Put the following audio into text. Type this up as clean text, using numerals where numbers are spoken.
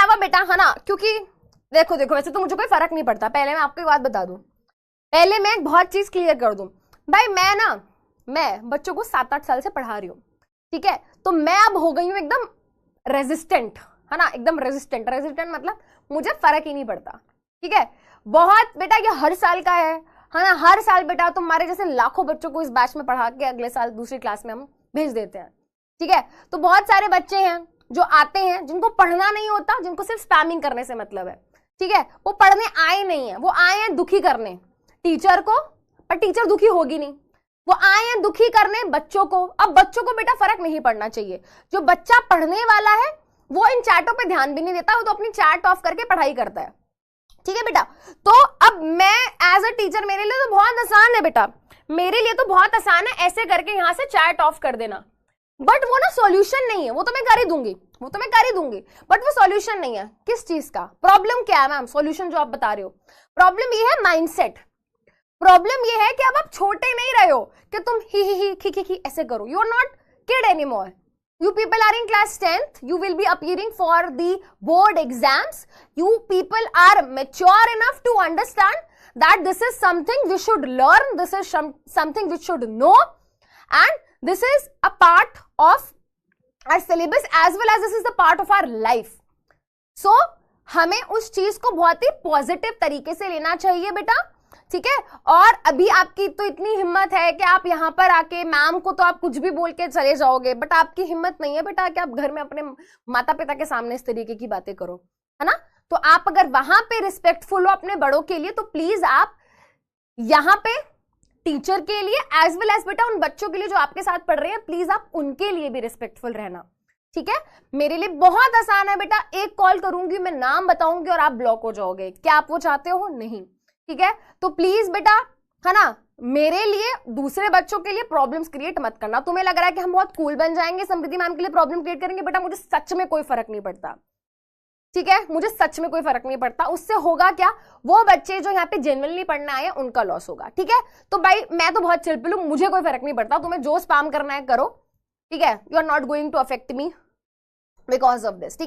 अलावा बेटा, है ना, क्योंकि देखो वैसे तो मुझे कोई फर्क नहीं पड़ता। पहले मैं आपको एक बात बता दूं, पहले मैं एक बहुत चीज क्लियर कर दूं भाई, मैं बच्चों को 7-8 साल से पढ़ा रही हूँ, ठीक है, तो मैं अब हो गई हूँ एकदम रेजिस्टेंट, है ना, एकदम रेजिस्टेंट मतलब मुझे फर्क ही नहीं पड़ता, ठीक है। बहुत बेटा ये हर साल का है ना, हर साल बेटा तुम्हारे जैसे लाखों बच्चों को इस बैच में पढ़ा के अगले साल दूसरी क्लास में हम भेज देते हैं, ठीक है। तो बहुत सारे बच्चे हैं जो आते हैं जिनको पढ़ना नहीं होता, जिनको सिर्फ स्पैमिंग करने से मतलब है, ठीक है, वो पढ़ने आए नहीं है, वो आए हैं दुखी करने टीचर को, पर टीचर दुखी होगी नहीं, वो आए हैं दुखी करने बच्चों को। अब बच्चों को बेटा फर्क नहीं पड़ना चाहिए, जो बच्चा पढ़ने वाला है वो इन चैटों पे ध्यान भी नहीं देता, वो तो अपनी चैट ऑफ करके पढ़ाई करता है, ठीक है बेटा। तो अब मैं एज अ टीचर, मेरे लिए तो बहुत आसान है बेटा, मेरे लिए तो बहुत आसान है ऐसे करके यहां से चैट ऑफ कर देना, बट वो ना सॉल्यूशन नहीं है, वो तो मैं कर ही दूंगी, बट वो सॉल्यूशन नहीं है। किस चीज का प्रॉब्लम क्या है मैम? सॉल्यूशन जो आप बता रहे हो, प्रॉब्लम ये है माइंडसेट, प्रॉब्लम ये है कि अब आप छोटे नहीं रहे हो कि तुम ही खी ऐसे करो, you are not kid anymore, you people are in class 10th, you will be appearing for the board exams, you people are mature enough to understand that this is something we should learn, this is something we should know, and this is a part of our syllabus as well as this is the part of our life. So हमें उस चीज को बहुत ही positive तरीके से लेना चाहिए बेटा, ठीक है। और अभी आपकी तो इतनी हिम्मत है कि आप यहाँ पर आके मैम को तो आप कुछ भी बोल के चले जाओगे, बट आपकी हिम्मत नहीं है बेटा कि आप घर में अपने माता पिता के सामने इस तरीके की बातें करो, है ना। तो आप अगर वहां पे रिस्पेक्टफुल हो अपने बड़ों के लिए, तो प्लीज आप यहाँ पे टीचर के लिए एज वेल एज बेटा उन बच्चों के लिए जो आपके साथ पढ़ रहे हैं, प्लीज आप उनके लिए भी रिस्पेक्टफुल रहना, ठीक है। मेरे लिए बहुत आसान है बेटा, एक कॉल करूंगी, मैं नाम बताऊंगी और आप ब्लॉक हो जाओगे। क्या आप वो चाहते हो? नहीं, ठीक है। तो प्लीज बेटा, है ना, मेरे लिए दूसरे बच्चों के लिए प्रॉब्लम्स क्रिएट मत करना। तुम्हें लग रहा है कि हम बहुत कूल बन जाएंगे, समृद्धि मैम के लिए प्रॉब्लम क्रिएट करेंगे, बेटा मुझे सच में कोई फर्क नहीं पड़ता, ठीक है, मुझे सच में कोई फर्क नहीं पड़ता। उससे होगा क्या, वो बच्चे जो यहाँ पे जेन्युइनली पढ़ने आए हैं उनका लॉस होगा, ठीक है। तो भाई मैं तो बहुत चिल हूं, मुझे कोई फर्क नहीं पड़ता, तुम्हें जो स्पैम करना है करो, ठीक है, you are not going to affect me because of this, ठीक है।